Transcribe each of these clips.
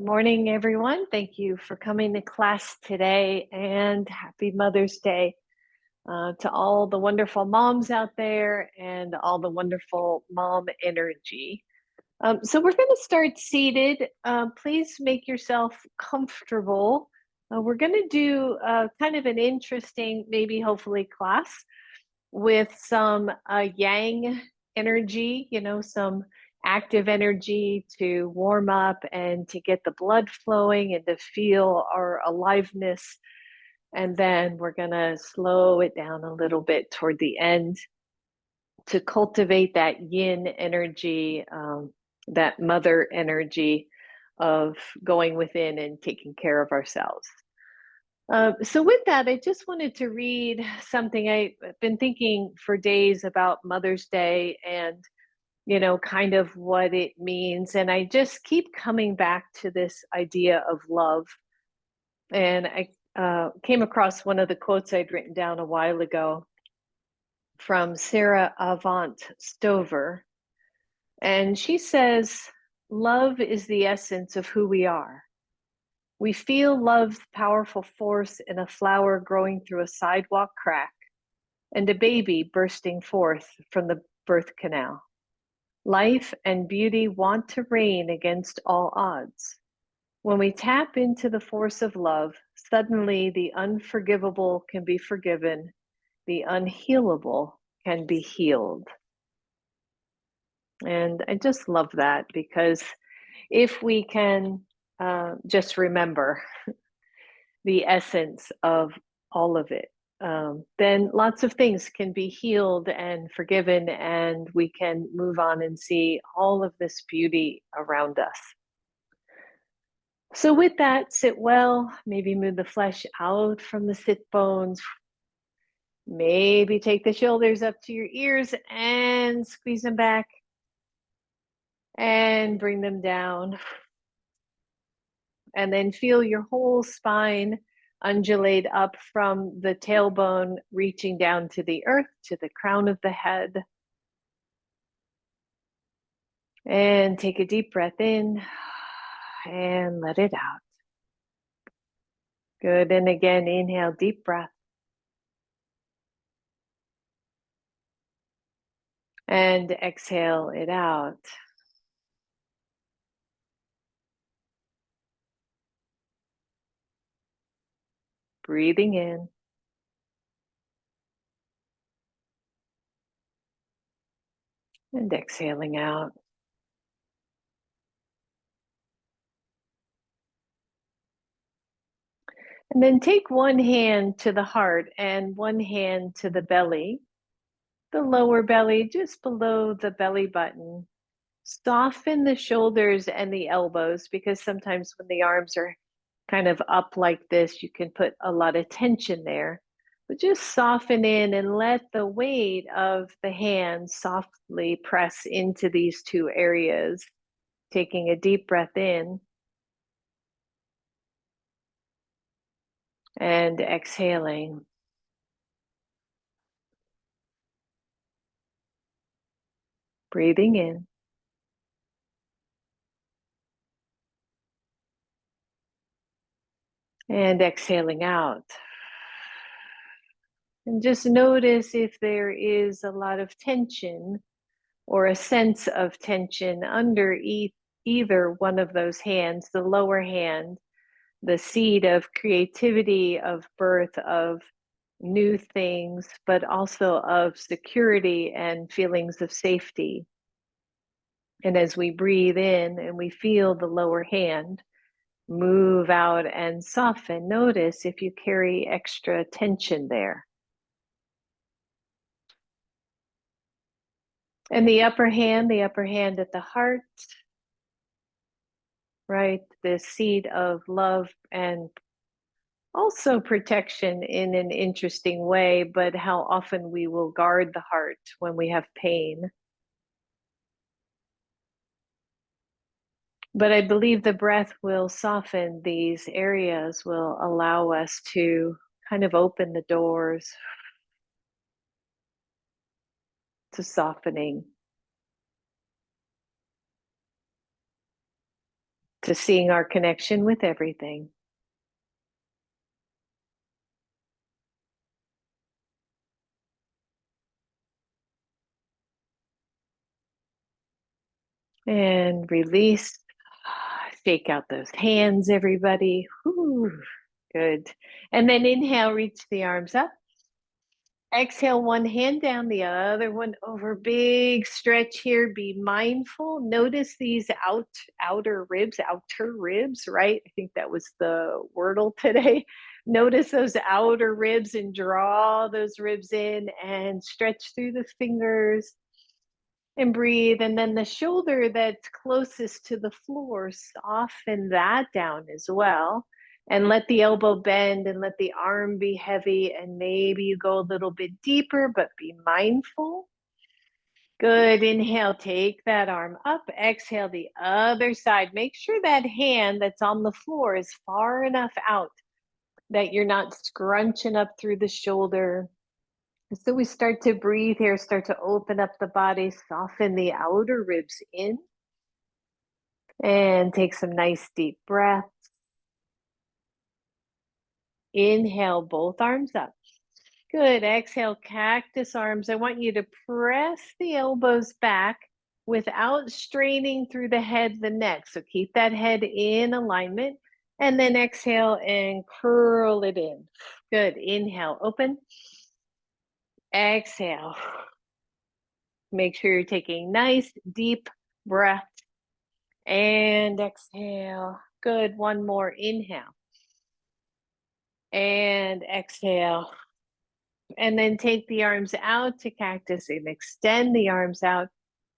Morning, everyone. Thank you for coming to class today, and happy Mother's Day to all the wonderful moms out there and all the wonderful mom energy. So we're going to start seated. Please make yourself comfortable. We're going to do kind of an interesting, maybe hopefully class with some yang energy, some active energy to warm up and to get the blood flowing and to feel our aliveness. And then we're going to slow it down a little bit toward the end to cultivate that yin energy, that mother energy of going within and taking care of ourselves. So with that, I just wanted to read something. I've been thinking for days about Mother's Day and, kind of what it means. And I just keep coming back to this idea of love. And I came across one of the quotes I'd written down a while ago from Sarah Avant Stover. And she says, "Love is the essence of who we are. We feel love's powerful force in a flower growing through a sidewalk crack and a baby bursting forth from the birth canal. Life and beauty want to reign against all odds. When we tap into the force of love, suddenly the unforgivable can be forgiven, the unhealable can be healed." And I just love that because if we can just remember the essence of all of it, then lots of things can be healed and forgiven, and we can move on and see all of this beauty around us. So, with that, sit well, maybe move the flesh out from the sit bones. Maybe take the shoulders up to your ears and squeeze them back and bring them down. And then feel your whole spine undulate up from the tailbone, reaching down to the earth, to the crown of the head. And take a deep breath in and let it out. Good. And again, inhale, deep breath. And exhale it out. Breathing in. And exhaling out. And then take one hand to the heart and one hand to the belly, the lower belly just below the belly button. Soften the shoulders and the elbows, because sometimes when the arms are kind of up like this, you can put a lot of tension there. But just soften in and let the weight of the hands softly press into these two areas. Taking a deep breath in and exhaling. Breathing in. And exhaling out. And just notice if there is a lot of tension or a sense of tension under either one of those hands, the lower hand, the seed of creativity, of birth, of new things, but also of security and feelings of safety. And as we breathe in and we feel the lower hand move out and soften, notice if you carry extra tension there. And the upper hand at the heart, right? The seed of love and also protection in an interesting way, but how often we will guard the heart when we have pain. But I believe the breath will soften these areas, will allow us to kind of open the doors to softening, to seeing our connection with everything. And release. Shake out those hands, everybody. Whew, good. And then inhale, reach the arms up. Exhale, one hand down, the other one over. Big stretch here. Be mindful. Notice these outer ribs, right? I think that was the wordle today. Notice those outer ribs and draw those ribs in and stretch through the fingers and breathe. And then the shoulder that's closest to the floor, soften that down as well. And let the elbow bend and let the arm be heavy. And maybe you go a little bit deeper, but be mindful. Good. Inhale, take that arm up. Exhale, the other side. Make sure that hand that's on the floor is far enough out that you're not scrunching up through the shoulder. So we start to breathe here, start to open up the body, soften the outer ribs in, and take some nice deep breaths. Inhale, both arms up. Good. Exhale, cactus arms. I want you to press the elbows back without straining through the head, the neck. So keep that head in alignment. And then exhale and curl it in. Good. Inhale, open. Exhale. Make sure you're taking nice, deep breaths. And exhale. Good. One more. Inhale. And exhale. And then take the arms out to cactus and extend the arms out.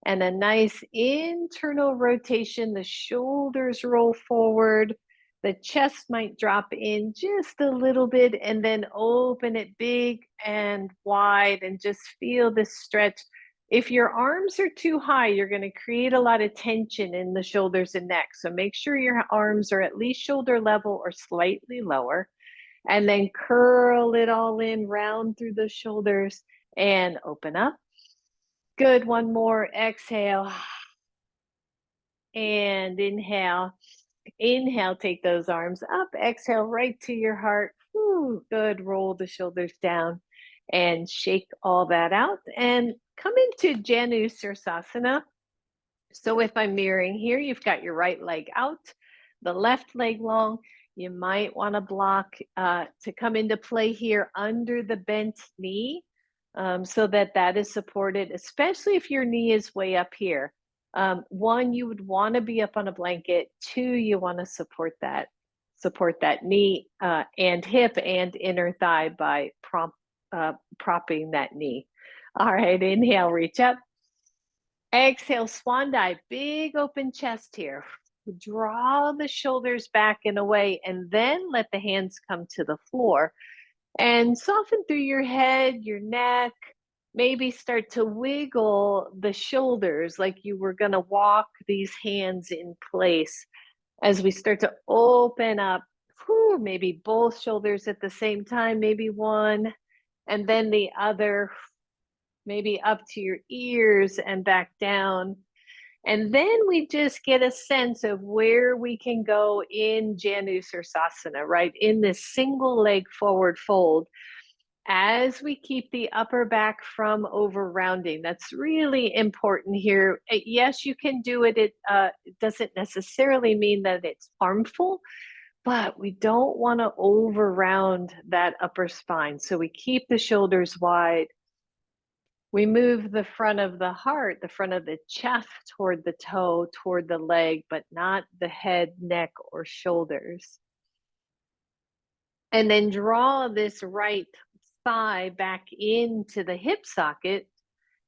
And a nice internal rotation. The shoulders roll forward. The chest might drop in just a little bit and then open it big and wide and just feel this stretch. If your arms are too high, you're going to create a lot of tension in the shoulders and neck. So make sure your arms are at least shoulder level or slightly lower. And then curl it all in, round through the shoulders and open up. Good. One more. Exhale. And inhale. Inhale, take those arms up. Exhale, right to your heart. Whew, good. Roll the shoulders down and shake all that out. And come into Janu Sirsasana. So if I'm mirroring here, you've got your right leg out, the left leg long. You might want to block to come into play here under the bent knee so that that is supported, especially if your knee is way up here. One, you would want to be up on a blanket. Two, you want to support that knee and hip and inner thigh by propping that knee. All right, inhale, reach up. Exhale, swan dive, big open chest here. Draw the shoulders back and away, and then let the hands come to the floor. And soften through your head, your neck. Maybe start to wiggle the shoulders like you were going to walk these hands in place as we start to open up. Whew, maybe both shoulders at the same time, maybe one, and then the other. Maybe up to your ears and back down. And then we just get a sense of where we can go in Janu Sirsasana, right? In this single leg forward fold as we keep the upper back from over rounding. That's really important here. Yes, you can do it. It doesn't necessarily mean that it's harmful, but we don't want to over round that upper spine. So we keep the shoulders wide. We move the front of the heart, the front of the chest toward the toe, toward the leg, but not the head, neck, or shoulders. And then draw this right thigh back into the hip socket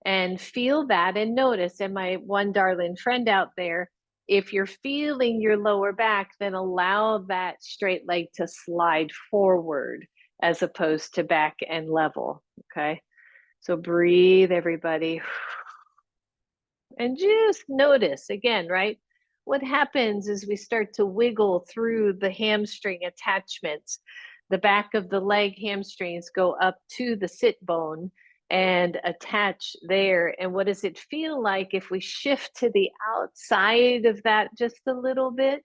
and feel that and notice. And my one darling friend out there, if you're feeling your lower back, then allow that straight leg to slide forward as opposed to back and level, okay? So breathe, everybody. And just notice again, right? What happens is we start to wiggle through the hamstring attachments. The back of the leg hamstrings go up to the sit bone and attach there. And what does it feel like if we shift to the outside of that just a little bit?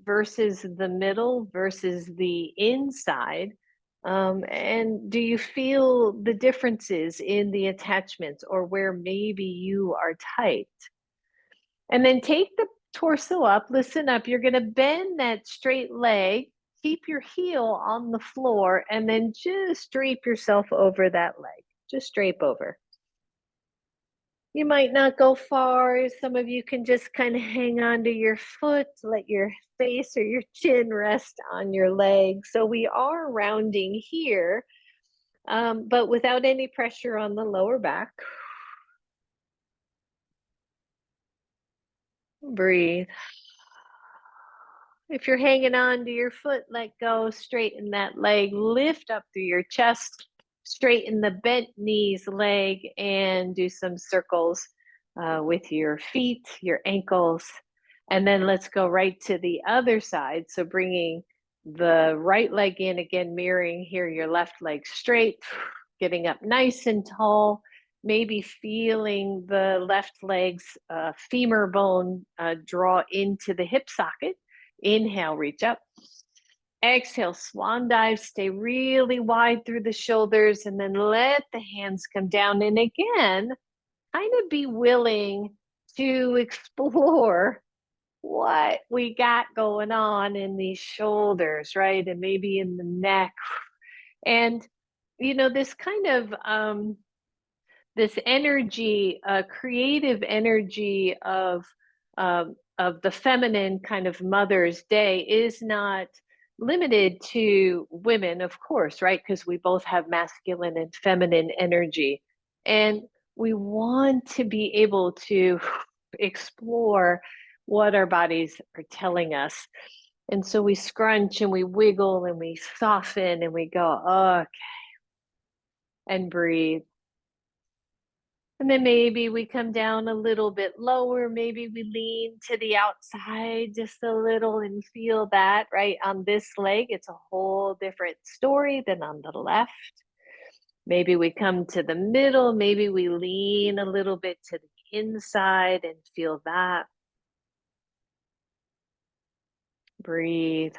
versus the middle versus the inside? And do you feel the differences in the attachments or where maybe you are tight? And then take the torso up, listen up. You're going to bend that straight leg, keep your heel on the floor, and then just drape yourself over that leg. Just drape over. You might not go far. Some of you can just kind of hang on to your foot, let your face or your chin rest on your leg. So we are rounding here, but without any pressure on the lower back. Breathe. If you're hanging on to your foot, let go, straighten that leg, lift up through your chest, straighten the bent knees, leg, and do some circles with your feet, your ankles. And then let's go right to the other side. So bringing the right leg in, again, mirroring here, your left leg straight, getting up nice and tall. Maybe feeling the left leg's femur bone draw into the hip socket. Inhale, reach up. Exhale, swan dive. Stay really wide through the shoulders and then let the hands come down. And again, kind of be willing to explore what we got going on in these shoulders, right? And maybe in the neck. And, this kind of this energy, creative energy of the feminine kind of Mother's Day is not limited to women, of course, right? Because we both have masculine and feminine energy, and we want to be able to explore what our bodies are telling us. And so we scrunch and we wiggle and we soften and we go, okay, and breathe. And then maybe we come down a little bit lower. Maybe we lean to the outside just a little and feel that, right? On this leg, it's a whole different story than on the left. Maybe we come to the middle. Maybe we lean a little bit to the inside and feel that. Breathe.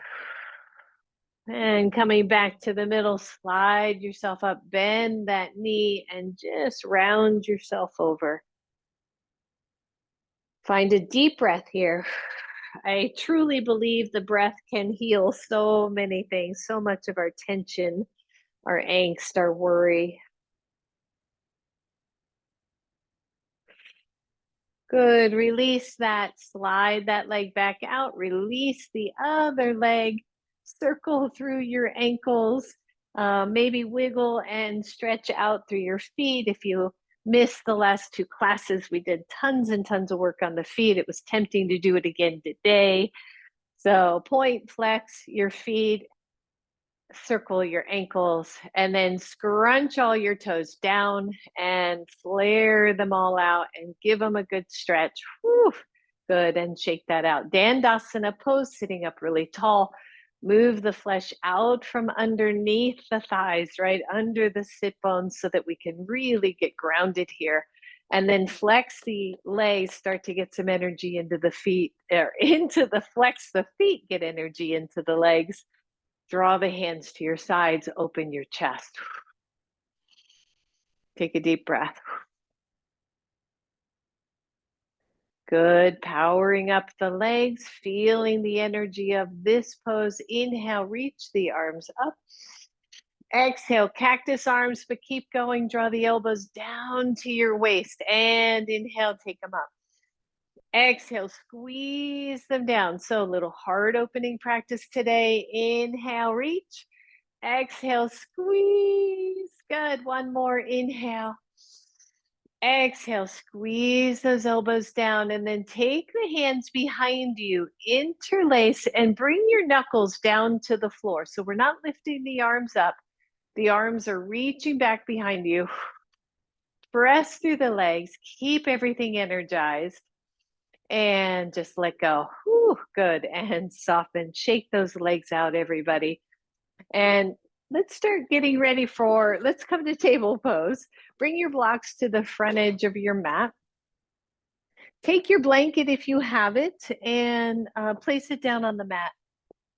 And coming back to the middle, slide yourself up, bend that knee, and just round yourself over. Find a deep breath here. I truly believe the breath can heal so many things, so much of our tension, our angst, our worry. Good. Release that. Slide that leg back out. Release the other leg. Circle through your ankles. Maybe wiggle and stretch out through your feet. If you missed the last two classes, we did tons and tons of work on the feet. It was tempting to do it again today. So point, flex your feet, circle your ankles, and then scrunch all your toes down and flare them all out and give them a good stretch. Whew, good. And shake that out. Dandasana pose, sitting up really tall. Move the flesh out from underneath the thighs, right under the sit bones, so that we can really get grounded here. And then flex the legs, start to get some energy into the feet, or into the flex the feet, get energy into the legs. Draw the hands to your sides, open your chest. Take a deep breath. Good. Powering up the legs, feeling the energy of this pose. Inhale, reach the arms up. Exhale, cactus arms, but keep going. Draw the elbows down to your waist. And inhale, take them up. Exhale, squeeze them down. So a little heart opening practice today. Inhale, reach. Exhale, squeeze. Good. One more. Inhale. Exhale, squeeze those elbows down, and then take the hands behind you, interlace, and bring your knuckles down to the floor. So we're not lifting the arms up. The arms are reaching back behind you. Press through the legs. Keep everything energized. And just let go. Whew, good. And soften. Shake those legs out, everybody. And let's start getting ready for, let's come to table pose. Bring your blocks to the front edge of your mat. Take your blanket if you have it and place it down on the mat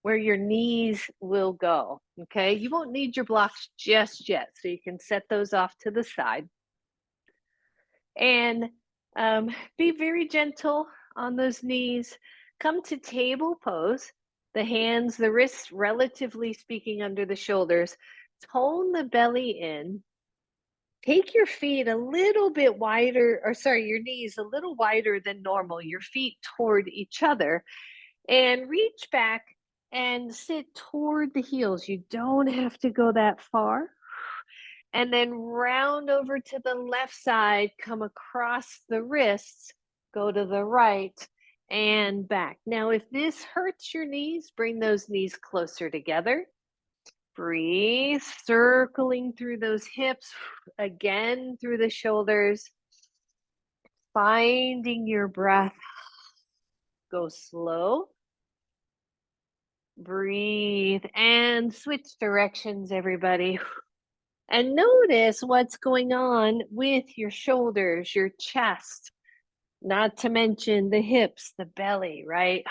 where your knees will go. Okay, you won't need your blocks just yet, so you can set those off to the side. And be very gentle on those knees. Come to table pose, the hands, the wrists, relatively speaking, under the shoulders. Tone the belly in. Take your feet a little bit wider, or sorry, your knees a little wider than normal, your feet toward each other, and reach back and sit toward the heels. You don't have to go that far. And then round over to the left side, come across the wrists, go to the right and back. Now, if this hurts your knees, bring those knees closer together. Breathe, circling through those hips, again through the shoulders, finding your breath. Go slow. Breathe and switch directions, everybody. And notice what's going on with your shoulders, your chest, not to mention the hips, the belly, right?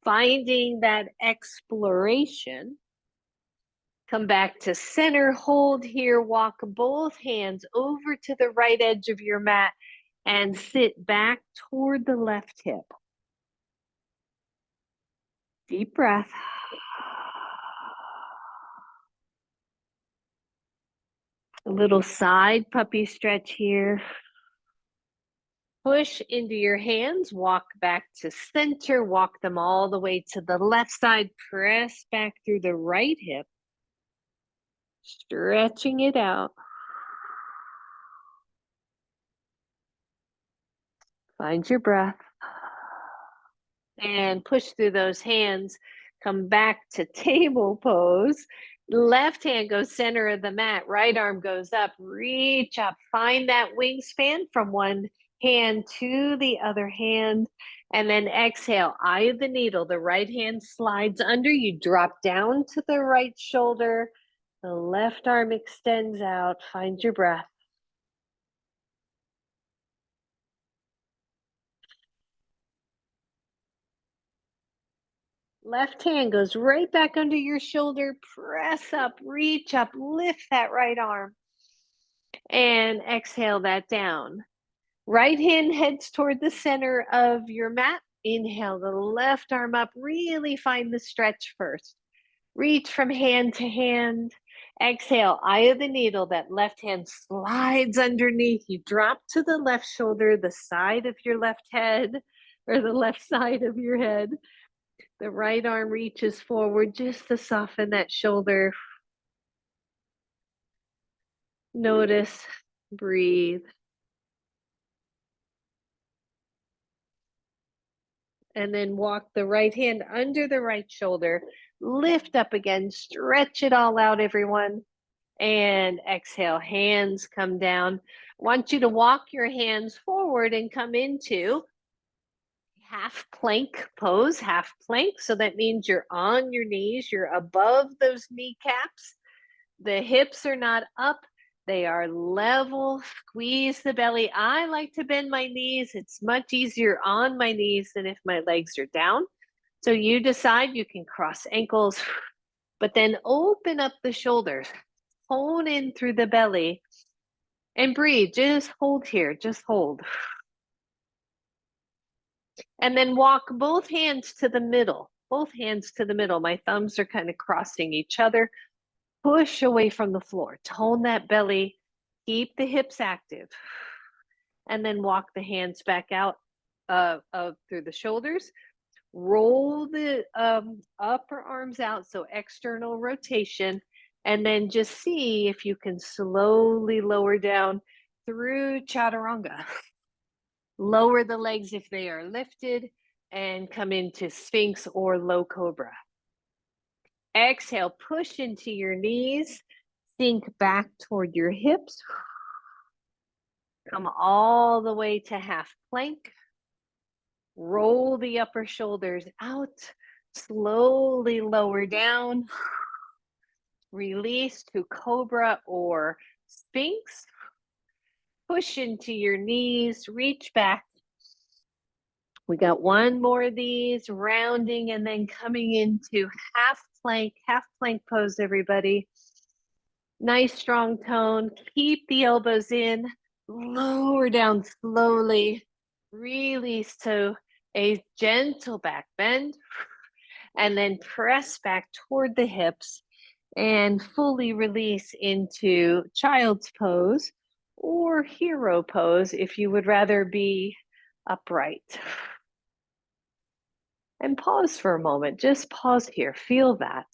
Finding that exploration. Come back to center, hold here, walk both hands over to the right edge of your mat and sit back toward the left hip. Deep breath. A little side puppy stretch here. Push into your hands, walk back to center, walk them all the way to the left side, press back through the right hip, stretching it out. Find your breath. And push through those hands. Come back to table pose. Left hand goes center of the mat. Right arm goes up. Reach up. Find that wingspan from one hand to the other hand. And then exhale. Eye of the needle. The right hand slides under. You drop down to the right shoulder. The left arm extends out. Find your breath. Left hand goes right back under your shoulder. Press up, reach up, lift that right arm. And exhale that down. Right hand heads toward the center of your mat. Inhale the left arm up. Really find the stretch first. Reach from hand to hand. Exhale, eye of the needle. That left hand slides underneath. You drop to the left shoulder, the side of your left head, or the left side of your head. The right arm reaches forward just to soften that shoulder. Notice, breathe. And then walk the right hand under the right shoulder. Lift up again, stretch it all out, everyone. And exhale, hands come down. I want you to walk your hands forward and come into half plank pose, half plank. So that means you're on your knees, you're above those kneecaps. The hips are not up, they are level. Squeeze the belly. I like to bend my knees. It's much easier on my knees than if my legs are down. So you decide. You can cross ankles, but then open up the shoulders, hone in through the belly, and breathe. Just hold here, just hold. And then walk both hands to the middle, both hands to the middle. My thumbs are kind of crossing each other. Push away from the floor, tone that belly, keep the hips active. And then walk the hands back out through the shoulders. Roll the upper arms out, so external rotation. And then just see if you can slowly lower down through chaturanga. Lower the legs if they are lifted and come into Sphinx or low cobra. Exhale, push into your knees, sink back toward your hips. Come all the way to half plank. Roll the upper shoulders out. Slowly lower down. Release to cobra or Sphinx. Push into your knees, reach back We got one more of these, rounding and then coming into half plank pose, everybody. Nice strong tone. Keep the elbows in, lower down slowly. Release to a gentle back bend, and then press back toward the hips and fully release into child's pose or hero pose if you would rather be upright. And pause for a moment. Just pause here. Feel that.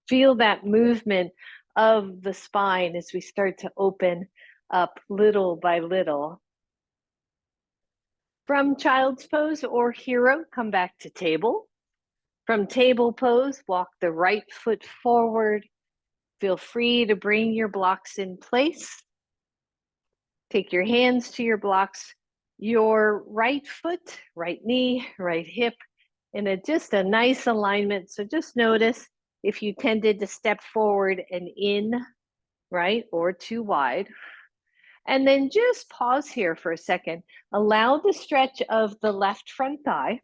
Feel that movement of the spine as we start to open up little by little. From child's pose or hero, come back to table. From table pose, walk the right foot forward. Feel free to bring your blocks in place. Take your hands to your blocks. Your right foot, right knee, right hip, in just a nice alignment. So just notice if you tended to step forward and in, right, or too wide. And then just pause here for a second. Allow the stretch of the left front thigh.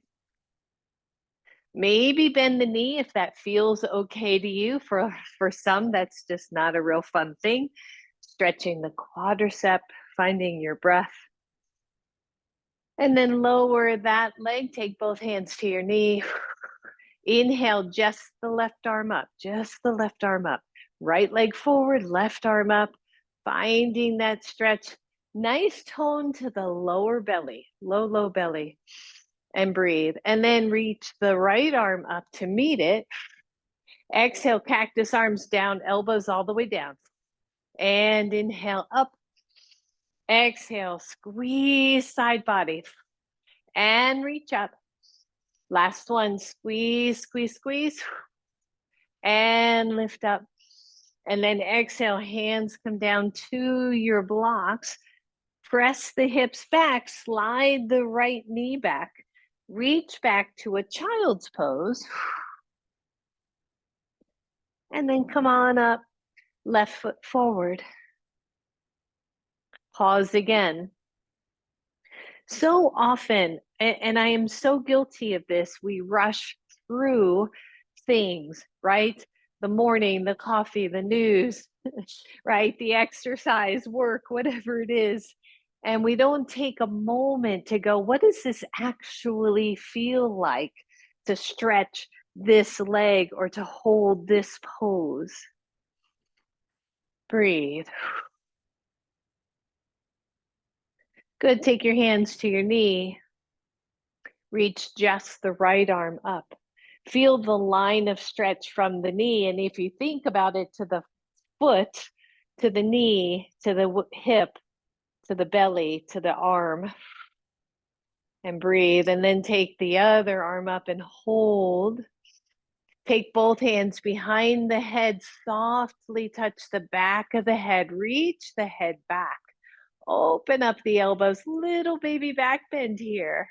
Maybe bend the knee if that feels okay to you. For some, that's just not a real fun thing. Stretching the quadricep, finding your breath. And then lower that leg, take both hands to your knee. Inhale, just the left arm up, just the left arm up. Right leg forward, left arm up, finding that stretch. Nice tone to the lower belly, low belly, and breathe. And then reach the right arm up to meet it. Exhale, cactus arms down, elbows all the way down. And inhale up. Exhale, squeeze side body. And reach up. Last one, squeeze, squeeze, squeeze. And lift up. And then exhale, hands come down to your blocks. Press the hips back, slide the right knee back. Reach back to a child's pose. And then come on up, left foot forward. Pause again. So often, and I am so guilty of this, we rush through things, right? The morning, the coffee, the news, right? The exercise, work, whatever it is. And we don't take a moment to go, what does this actually feel like to stretch this leg or to hold this pose? Breathe. Good. Take your hands to your knee. Reach just the right arm up. Feel the line of stretch from the knee. And if you think about it, to the foot, to the knee, to the hip, to the belly, to the arm. And breathe. And then take the other arm up and hold. Take both hands behind the head. Softly touch the back of the head. Reach the head back. Open up the elbows. Little baby back bend here.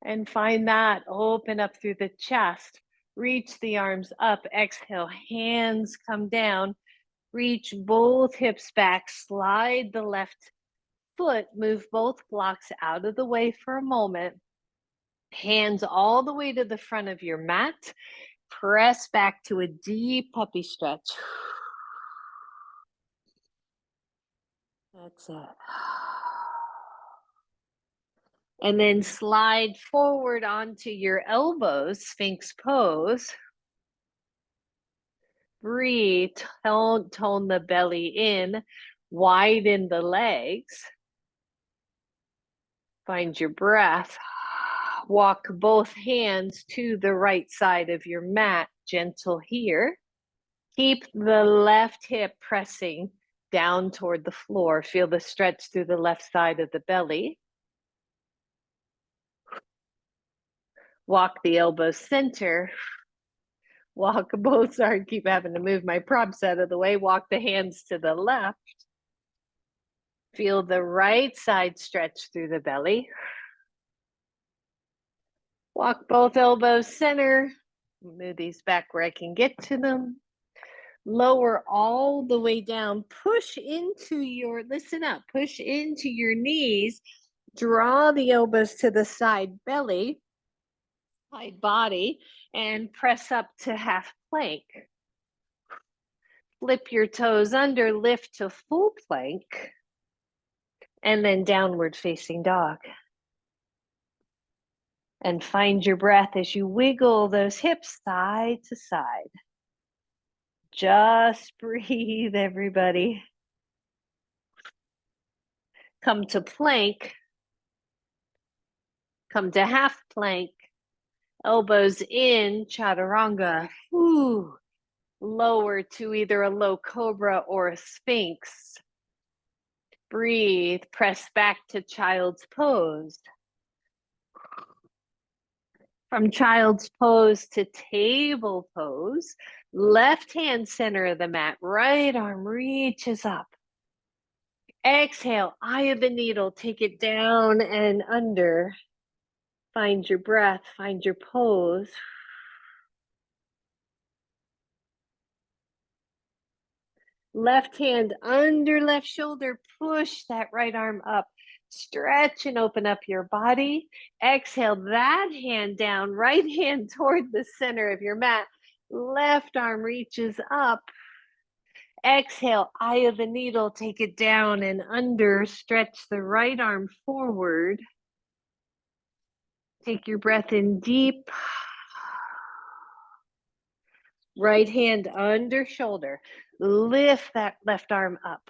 And find that. Open up through the chest. Reach the arms up. Exhale. Hands come down. Reach both hips back. Slide the left foot. Move both blocks out of the way for a moment. Hands all the way to the front of your mat. Press back to a deep puppy stretch. That's it. And then slide forward onto your elbows, Sphinx pose. Breathe, tone the belly in, widen the legs. Find your breath. Walk both hands to the right side of your mat, gentle here. Keep the left hip pressing down toward the floor. Feel the stretch through the left side of the belly. Walk the elbows center. Walk both, sorry, keep having to move my props out of the way. Walk the hands to the left. Feel the right side stretch through the belly. Walk both elbows center. Move these back where I can get to them. Lower all the way down. Push into your, listen up, push into your knees. Draw the elbows to the side belly, side body, and press up to half plank. Flip your toes under, lift to full plank, and then downward facing dog. And find your breath as you wiggle those hips side to side. Just breathe, everybody. Come to plank. Come to half plank. Elbows in, chaturanga. Ooh. Lower to either a low cobra or a sphinx. Breathe, press back to child's pose. From child's pose to table pose, left hand center of the mat, right arm reaches up. Exhale, eye of the needle, take it down and under. Find your breath, find your pose. Left hand under left shoulder, push that right arm up. Stretch and open up your body. Exhale that hand down, right hand toward the center of your mat. Left arm reaches up. Exhale, eye of the needle, take it down and under. Stretch the right arm forward. Take your breath in deep. Right hand under shoulder. Lift that left arm up.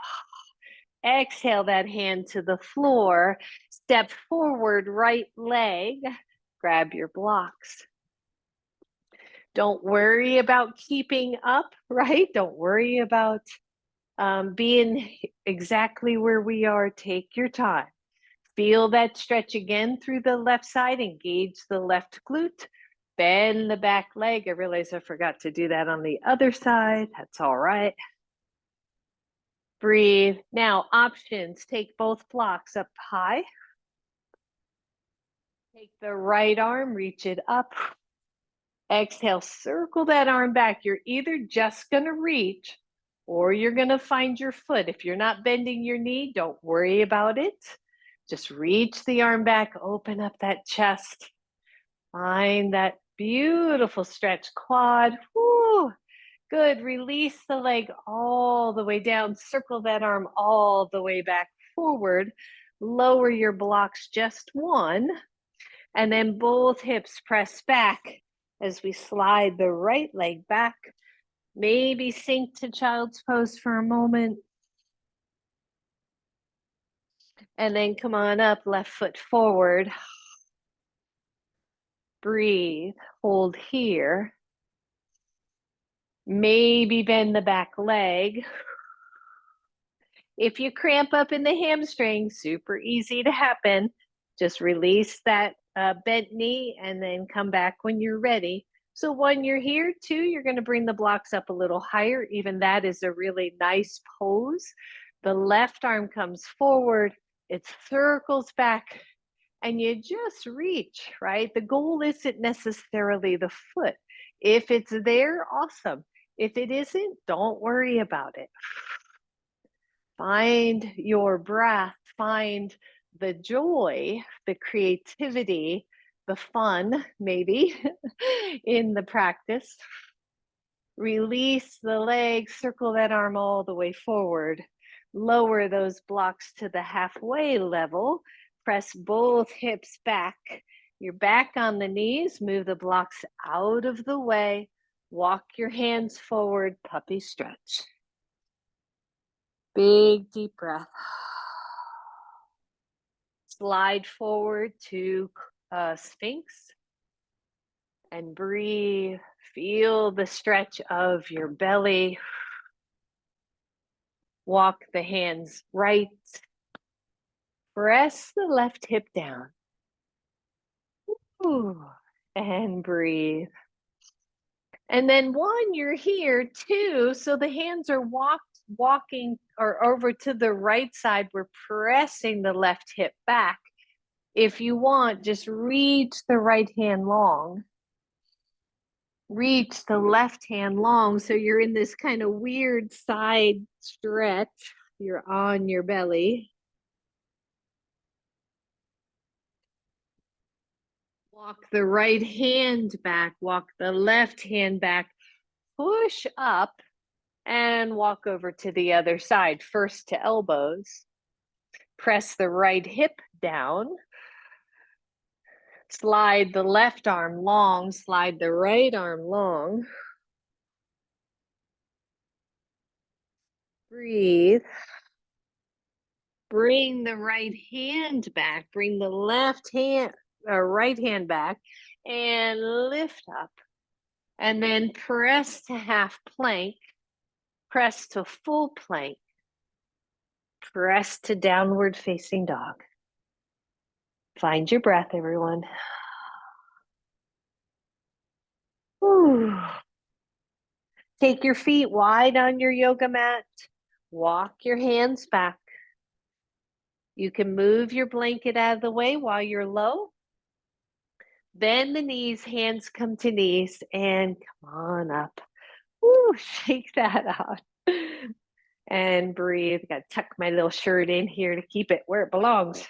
Exhale that hand to the floor. Step forward, right leg. Grab your blocks. Don't worry about keeping up, right? Don't worry about being exactly where we are. Take your time. Feel that stretch again through the left side. Engage the left glute. Bend the back leg. I realize I forgot to do that on the other side. That's all right. Breathe. Now, options. Take both blocks up high. Take the right arm, reach it up. Exhale, circle that arm back. You're either just going to reach or you're going to find your foot. If you're not bending your knee, don't worry about it. Just reach the arm back, open up that chest. Find that beautiful stretch quad. Woo. Good. Release the leg all the way down. Circle that arm all the way back forward. Lower your blocks just one. And then both hips press back as we slide the right leg back. Maybe sink to child's pose for a moment. And then come on up, left foot forward. Breathe, hold here. Maybe bend the back leg. If you cramp up in the hamstring, super easy to happen. Just release that bent knee and then come back when you're ready. So when you're here too, you're going to bring the blocks up a little higher. Even that is a really nice pose. The left arm comes forward, it circles back, and you just reach, right? The goal isn't necessarily the foot. If it's there, awesome. If it isn't, don't worry about it. Find your breath, find the joy, the creativity, the fun, maybe, in the practice. Release the leg, circle that arm all the way forward. Lower those blocks to the halfway level. Press both hips back. You're back on the knees. Move the blocks out of the way. Walk your hands forward, puppy stretch. Big deep breath. Slide forward to Sphinx and breathe. Feel the stretch of your belly. Walk the hands right. Press the left hip down. Ooh, and breathe. And then one, you're here, two, so the hands are walking or over to the right side. We're pressing the left hip back. If you want, just reach the right hand long. Reach the left hand long. So you're in this kind of weird side stretch. You're on your belly. Walk the right hand back, walk the left hand back, push up and walk over to the other side. First to elbows. Press the right hip down. Slide the left arm long, slide the right arm long. Breathe. Bring the right hand back, bring the left hand, right hand back, and lift up. And then press to half plank, press to full plank, press to downward facing dog. Find your breath, everyone. Whew. Take your feet wide on your yoga mat. Walk your hands back. You can move your blanket out of the way while you're low. Bend the knees, hands come to knees, and come on up. Woo, shake that out. And breathe. Got to tuck my little shirt in here to keep it where it belongs.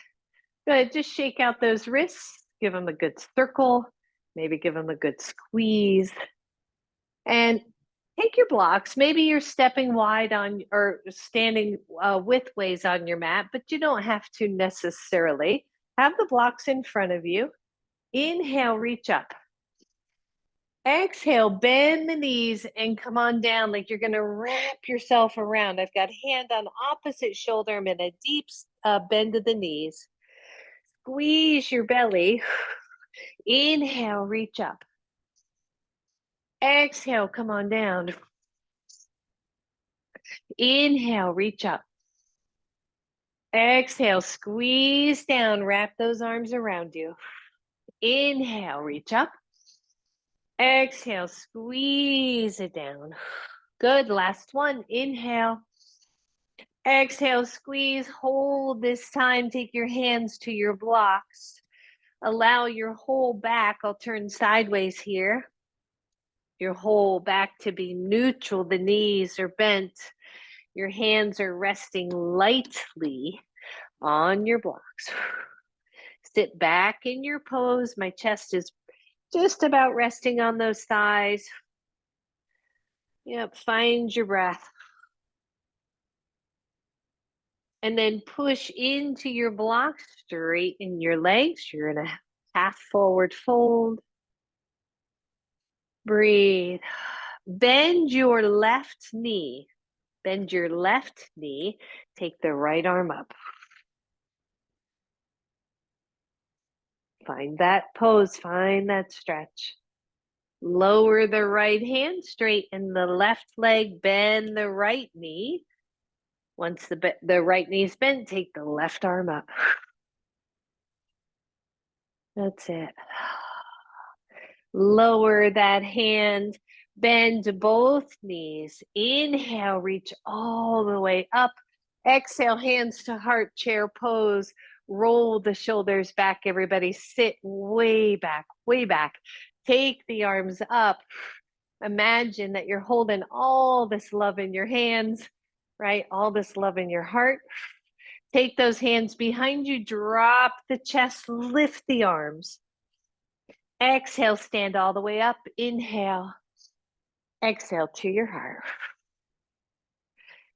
Good. Just shake out those wrists. Give them a good circle. Maybe give them a good squeeze. And take your blocks. Maybe you're stepping wide on or standing widthways on your mat, but you don't have to necessarily. Have the blocks in front of you. Inhale, reach up. Exhale, bend the knees and come on down like you're going to wrap yourself around. I've got hand on opposite shoulder. I'm in a deep bend of the knees. Squeeze your belly. Inhale, reach up. Exhale, come on down. Inhale, reach up. Exhale, squeeze down. Wrap those arms around you. Inhale, reach up. Exhale, squeeze it down. Good. Last one. Inhale. Exhale, squeeze, hold this time. Take your hands to your blocks. Allow your whole back, I'll turn sideways here. Your whole back to be neutral. The knees are bent. Your hands are resting lightly on your blocks. Sit back in your pose. My chest is just about resting on those thighs. Yep, find your breath. And then push into your blocks, straighten your legs. You're in a half forward fold. Breathe. Bend your left knee. Bend your left knee. Take the right arm up. Find that pose. Find that stretch. Lower the right hand, straighten the left leg, bend the right knee. Once the right knee's bent, take the left arm up. That's it. Lower that hand, bend both knees. Inhale, reach all the way up. Exhale, hands to heart, chair pose. Roll the shoulders back, everybody. Sit way back, way back. Take the arms up. Imagine that you're holding all this love in your hands, right? All this love in your heart. Take those hands behind you, drop the chest, lift the arms. Exhale, stand all the way up. Inhale. Exhale to your heart.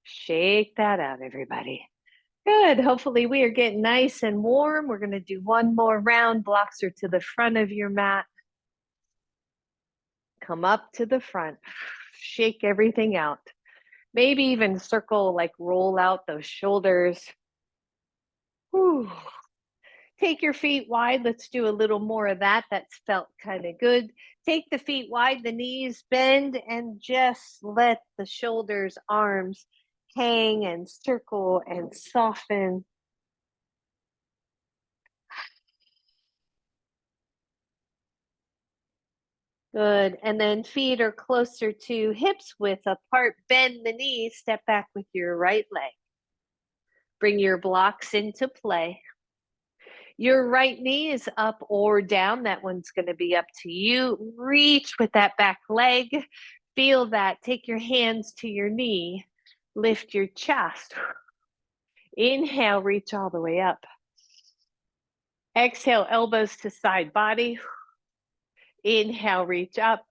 Shake that out, everybody. Good. Hopefully we are getting nice and warm. We're going to do one more round. Blocks are to the front of your mat. Come up to the front. Shake everything out. Maybe even circle, like roll out those shoulders. Whew. Take your feet wide. Let's do a little more of that. That's felt kind of good. Take the feet wide, the knees bend, and just let the shoulders, arms hang and circle and soften. Good. And then feet are closer to hips width apart. Bend the knees. Step back with your right leg. Bring your blocks into play. Your right knee is up or down. That one's going to be up to you. Reach with that back leg. Feel that. Take your hands to your knee. Lift your chest. Inhale, reach all the way up. Exhale, elbows to side body. Inhale, reach up.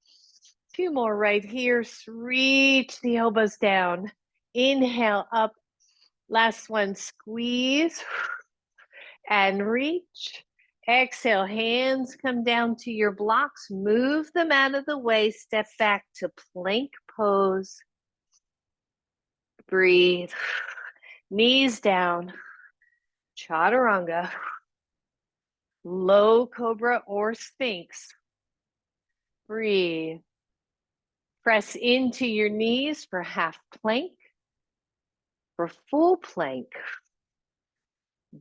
2 more right here. Reach the elbows down. Inhale, up. Last one, squeeze and reach. Exhale, hands come down to your blocks. Move them out of the way. Step back to plank pose. Breathe. Knees down. Chaturanga. Low cobra or sphinx. Breathe. Press into your knees for half plank. For full plank.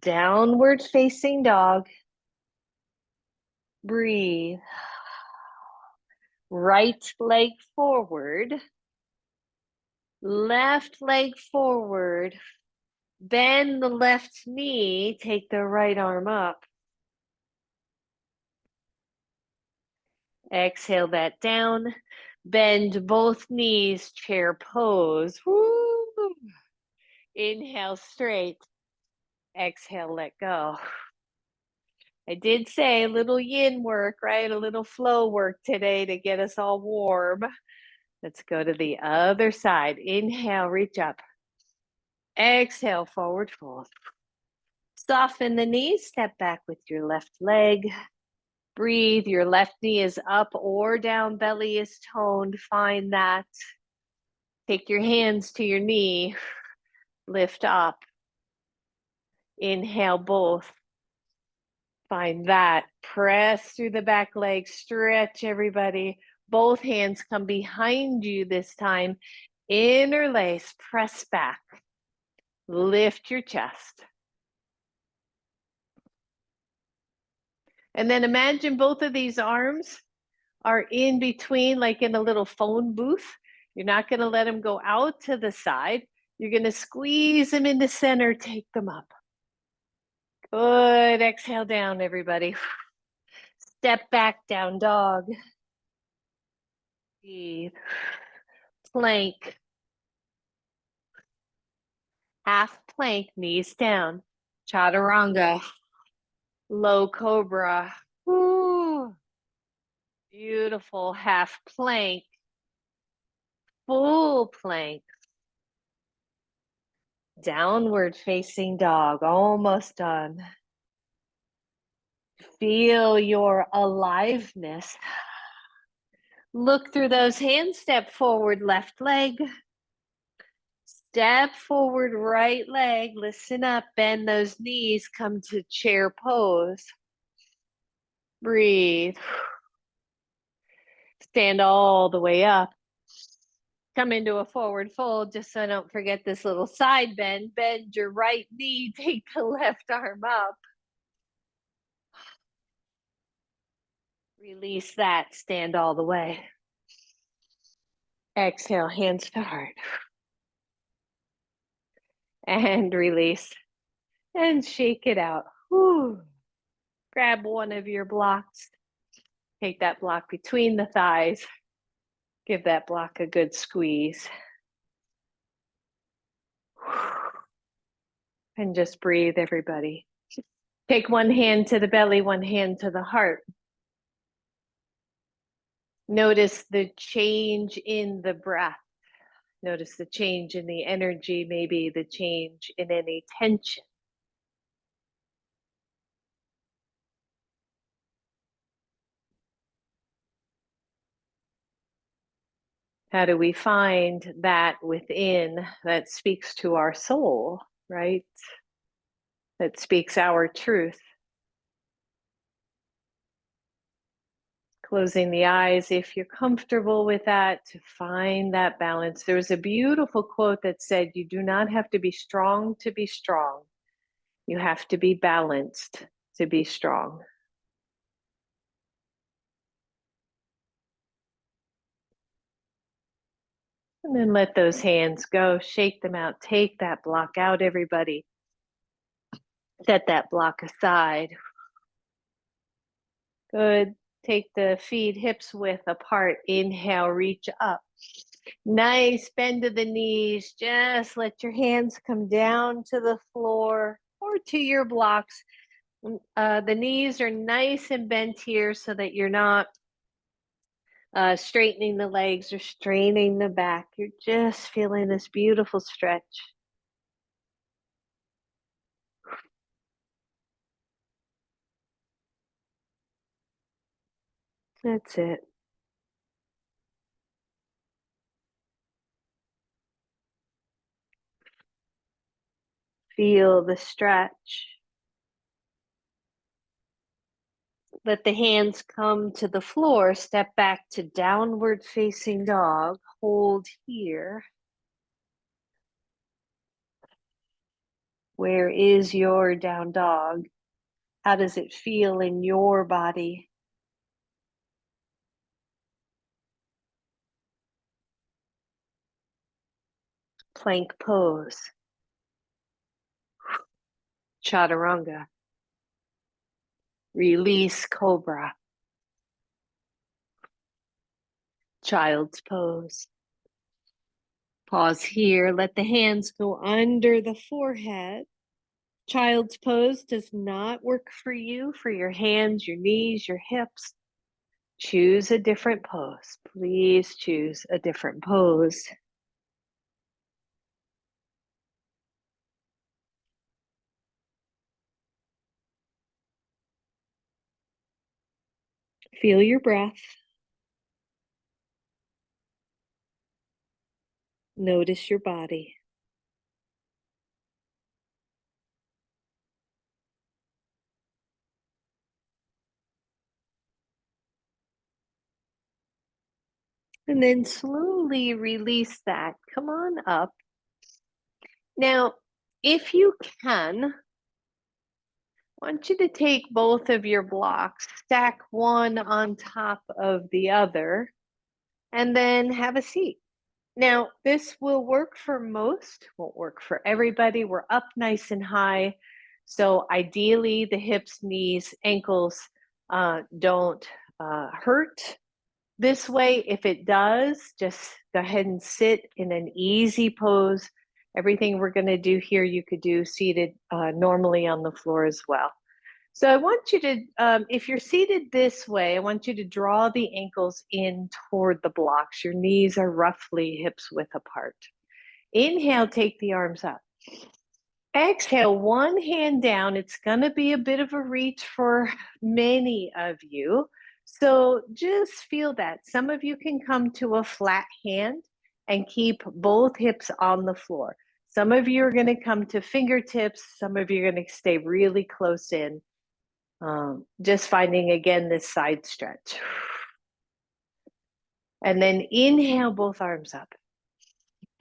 Downward facing dog. Breathe. Right leg forward. Left leg forward. Bend the left knee. Take the right arm up. Exhale that down. Bend both knees, chair pose. Woo. Inhale straight. Exhale, let go. I did say a little yin work, right? A little flow work today to get us all warm. Let's go to the other side. Inhale, reach up. Exhale, forward fold. Soften the knees, step back with your left leg. Breathe, your left knee is up or down, belly is toned. Find that. Take your hands to your knee, lift up. Inhale, both. Find that. Press through the back leg, stretch everybody. Both hands come behind you this time. Interlace, press back. Lift your chest. And then imagine both of these arms are in between, like in a little phone booth. You're not going to let them go out to the side. You're going to squeeze them into center, take them up. Good. Exhale down, everybody. Step back, down dog. Breathe. Plank. Half plank, knees down. Chaturanga. Low cobra. Woo. Beautiful. Half plank. Full plank. Downward facing dog. Almost done. Feel your aliveness. Look through those hands. Step forward, left leg. Step forward, right leg. Listen up. Bend those knees. Come to chair pose. Breathe. Stand all the way up. Come into a forward fold, just so I don't forget this little side bend. Bend your right knee. Take the left arm up. Release that. Stand all the way. Exhale, hands to heart. And release. And shake it out. Whew. Grab one of your blocks. Take that block between the thighs. Give that block a good squeeze. And just breathe, everybody. Take one hand to the belly, one hand to the heart. Notice the change in the breath. Notice the change in the energy, maybe the change in any tension. How do we find that within that speaks to our soul, right? That speaks our truth. Closing the eyes, if you're comfortable with that, to find that balance. There was a beautiful quote that said, you do not have to be strong to be strong. You have to be balanced to be strong. And then let those hands go, shake them out, take that block out, everybody. Set that block aside. Good. Take the feet hips width apart. Inhale, reach up. Nice bend to the knees. Just let your hands come down to the floor or to your blocks. The knees are nice and bent here so that you're not straightening the legs or straining the back. You're just feeling this beautiful stretch. That's it. Feel the stretch. Let the hands come to the floor. Step back to downward facing dog. Hold here. Where is your down dog? How does it feel in your body? Plank pose. Chaturanga. Release cobra. Child's pose. Pause here. Let the hands go under the forehead. Child's pose does not work for you, for your hands, your knees, your hips. Choose a different pose. Please choose a different pose. Feel your breath. Notice your body. And then slowly release that. Come on up. Now, if you can, I want you to take both of your blocks, stack one on top of the other, and then have a seat. Now, this will work for most, won't work for everybody. We're up nice and high. So ideally, the hips, knees, ankles don't hurt. This way, if it does, just go ahead and sit in an easy pose. Everything we're going to do here, you could do seated normally on the floor as well. So I want you to, if you're seated this way, I want you to draw the ankles in toward the blocks. Your knees are roughly hips width apart. Inhale, take the arms up. Exhale, one hand down. It's going to be a bit of a reach for many of you. So just feel that. Some of you can come to a flat hand and keep both hips on the floor. Some of you are going to come to fingertips. Some of you are going to stay really close in. Just finding again this side stretch. And then inhale both arms up.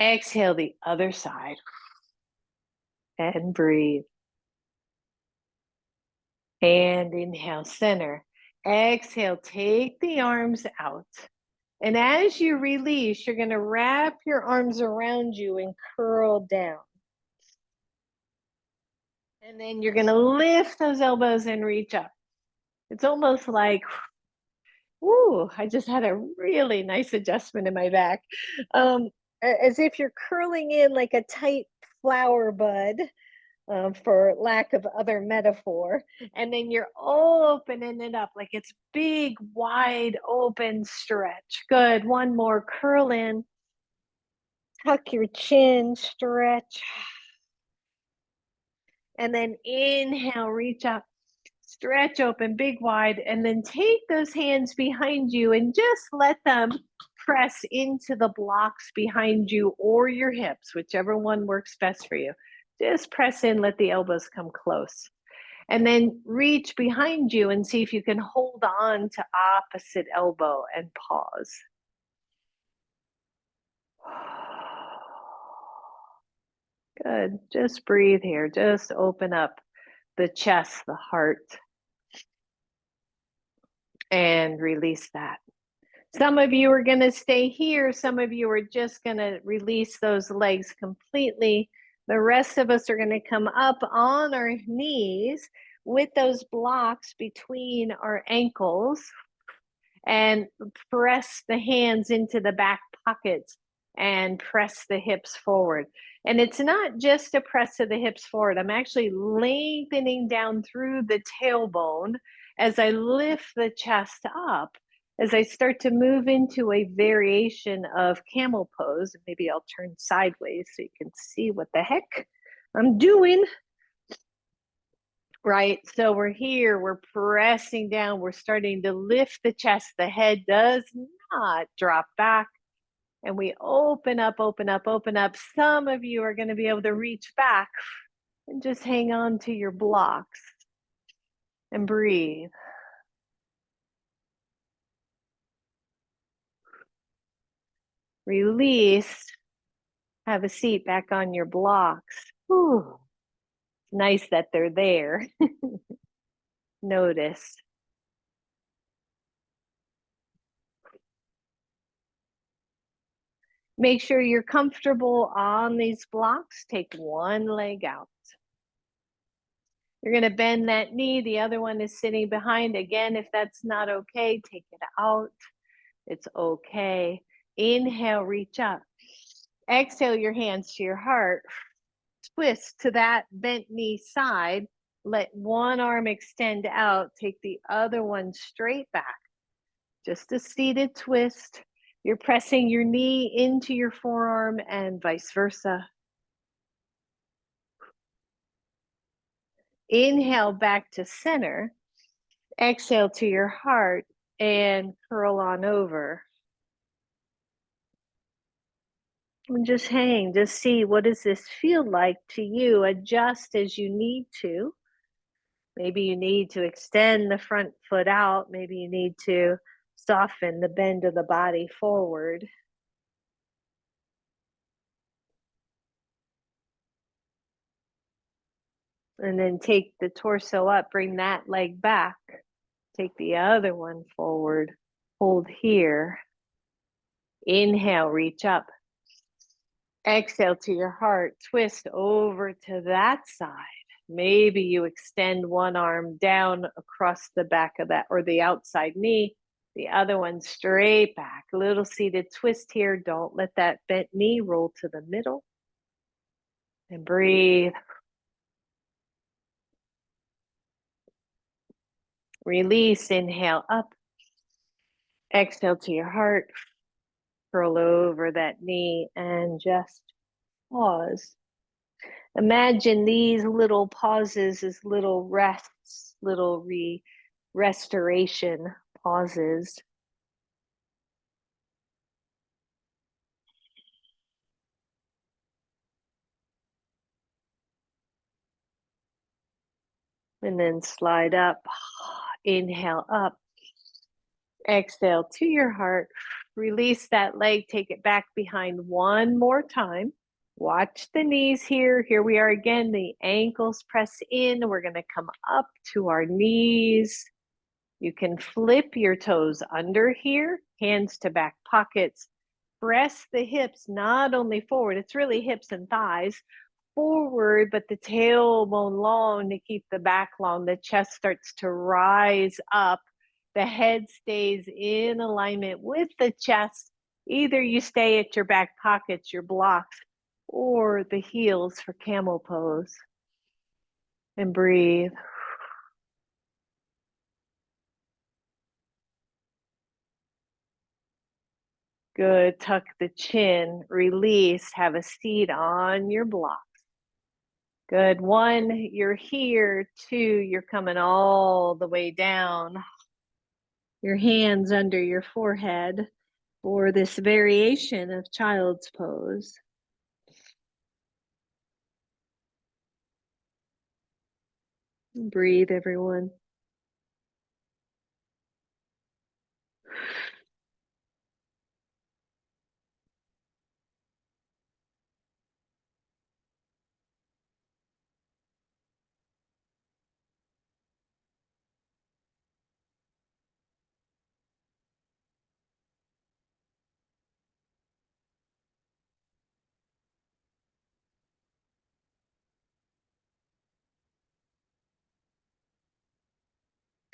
Exhale the other side. And breathe. And inhale, center. Exhale, take the arms out. And as you release, you're going to wrap your arms around you and curl down. And then you're going to lift those elbows and reach up. It's almost like, woo, I just had a really nice adjustment in my back. As if you're curling in like a tight flower bud, for lack of other metaphor. And then you're opening it up like it's big, wide open stretch. Good. One more. Curl in. Tuck your chin, stretch. And then inhale, reach up. Stretch open, big, wide, and then take those hands behind you and just let them press into the blocks behind you or your hips, whichever one works best for you. Just press in, let the elbows come close. And then reach behind you and see if you can hold on to opposite elbow and pause. Good. Just breathe here. Just open up the chest, the heart, and release that. Some of you are going to stay here. Some of you are just going to release those legs completely. The rest of us are going to come up on our knees with those blocks between our ankles and press the hands into the back pockets and press the hips forward. And it's not just a press of the hips forward. I'm actually lengthening down through the tailbone as I lift the chest up. As I start to move into a variation of camel pose, maybe I'll turn sideways so you can see what the heck I'm doing. Right, so we're here, we're pressing down, we're starting to lift the chest. The head does not drop back. And we open up, open up, open up. Some of you are going to be able to reach back and just hang on to your blocks and breathe. Release. Have a seat back on your blocks. Whew. Nice that they're there. Notice. Make sure you're comfortable on these blocks. Take one leg out. You're going to bend that knee. The other one is sitting behind. Again, if that's not okay, take it out. It's okay. Inhale, reach up. Exhale your hands to your heart. Twist to that bent knee side. Let one arm extend out. Take the other one straight back. Just a seated twist. You're pressing your knee into your forearm and vice versa. Inhale back to center. Exhale to your heart and curl on over. And just hang, just see, what does this feel like to you? Adjust as you need to. Maybe you need to extend the front foot out. Maybe you need to soften the bend of the body forward. And then take the torso up, bring that leg back. Take the other one forward. Hold here. Inhale, reach up. Exhale to your heart. Twist over to that side. Maybe you extend one arm down across the back of that, or the outside knee. The other one straight back. A little seated twist here. Don't let that bent knee roll to the middle. And breathe. Release. Inhale up. Exhale to your heart. Curl over that knee and just pause. Imagine these little pauses as little rests, little restoration pauses. And then slide up. Inhale up. Exhale to your heart. Release that leg. Take it back behind one more time. Watch the knees here. Here we are again. The ankles press in. We're going to come up to our knees. You can flip your toes under here, hands to back pockets. Press the hips not only forward, it's really hips and thighs forward, but the tailbone long to keep the back long. The chest starts to rise up. The head stays in alignment with the chest. Either you stay at your back pockets, your blocks, or the heels for camel pose. And breathe. Good. Tuck the chin, release, have a seat on your blocks. Good. One, you're here. Two, you're coming all the way down. Your hands under your forehead for this variation of child's pose. Breathe, everyone.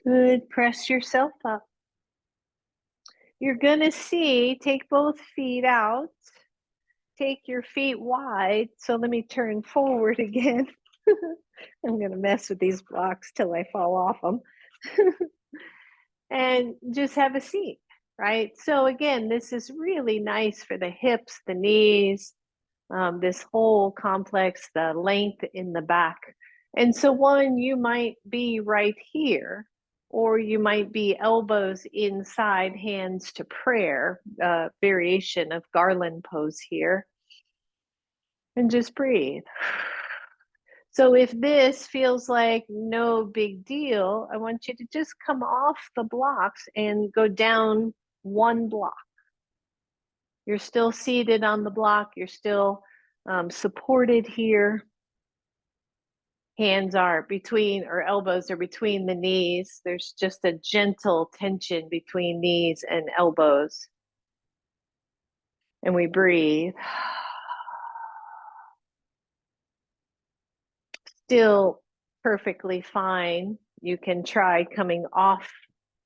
Good. Press yourself up. You're going to see, take both feet out. Take your feet wide. So let me turn forward again. I'm going to mess with these blocks till I fall off them. And just have a seat. right? So again, this is really nice for the hips, the knees, this whole complex, the length in the back. And so one, you might be right here, or you might be elbows inside, hands to prayer, variation of garland pose here. And just breathe. So if this feels like no big deal, I want you to just come off the blocks and go down one block. You're still seated on the block. You're still supported here. Hands are between, or elbows are between the knees. There's just a gentle tension between knees and elbows. And we breathe. Still perfectly fine. You can try coming off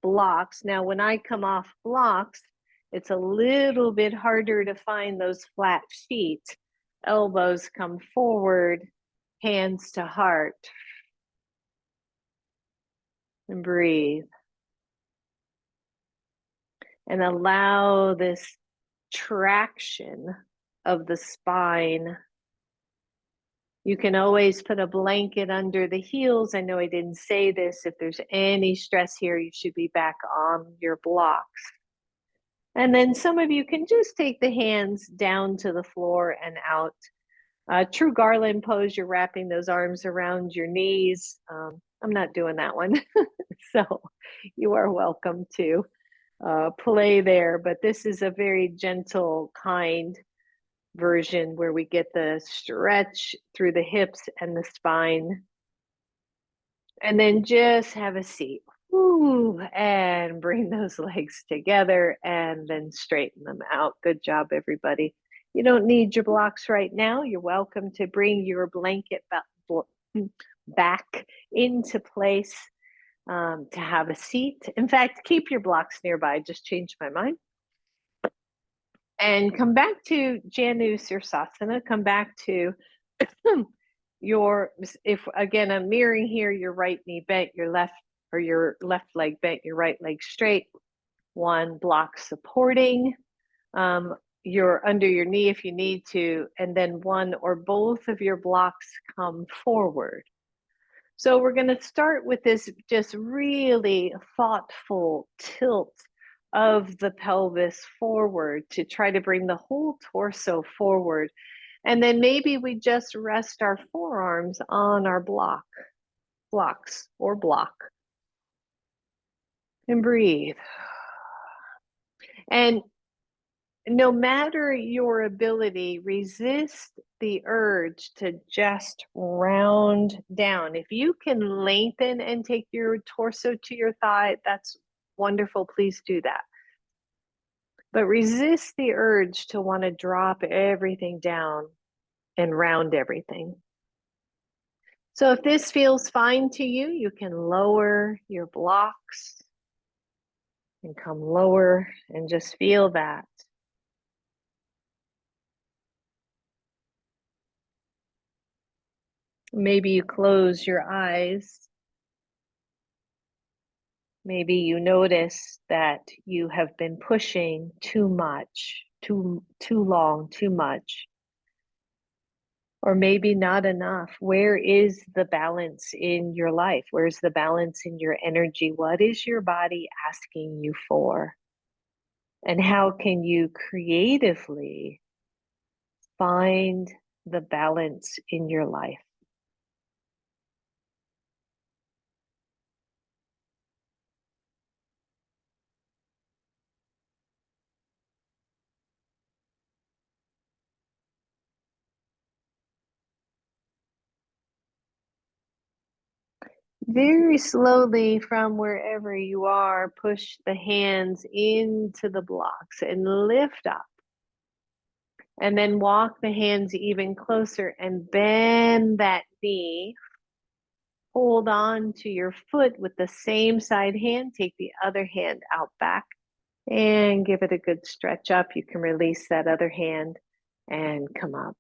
blocks. Now, when I come off blocks, it's a little bit harder to find those flat feet. Elbows come forward, hands to heart. And breathe. And allow this traction of the spine. You can always put a blanket under the heels. I know I didn't say this. If there's any stress here, you should be back on your blocks. And then some of you can just take the hands down to the floor and out. True garland pose, you're wrapping those arms around your knees. I'm not doing that one. So you are welcome to play there, but this is a very gentle, kind version where we get the stretch through the hips and the spine. And then just have a seat. Ooh, and bring those legs together and then straighten them out. Good job, everybody. You don't need your blocks right now. You're welcome to bring your blanket back into place to have a seat. In fact, keep your blocks nearby. Just changed my mind. And come back to Janu Sirsasana. Come back to your, if again, I'm mirroring here, your right knee bent, your left leg bent, your right leg straight. One block supporting your under your knee if you need to, and then one or both of your blocks come forward. So we're going to start with this just really thoughtful tilt of the pelvis forward to try to bring the whole torso forward. And then maybe we just rest our forearms on our blocks or block. And breathe. And no matter your ability, resist the urge to just round down. If you can lengthen and take your torso to your thigh, that's wonderful. Please do that. But resist the urge to want to drop everything down and round everything. So if this feels fine to you, you can lower your blocks and come lower and just feel that. Maybe you close your eyes. Maybe you notice that you have been pushing too much, too long, too much. Or maybe not enough. Where is the balance in your life? Where's the balance in your energy? What is your body asking you for? And how can you creatively find the balance in your life? Very slowly from wherever you are, push the hands into the blocks and lift up. And then walk the hands even closer and bend that knee. Hold on to your foot with the same side hand. Take the other hand out back and give it a good stretch up. You can release that other hand and come up.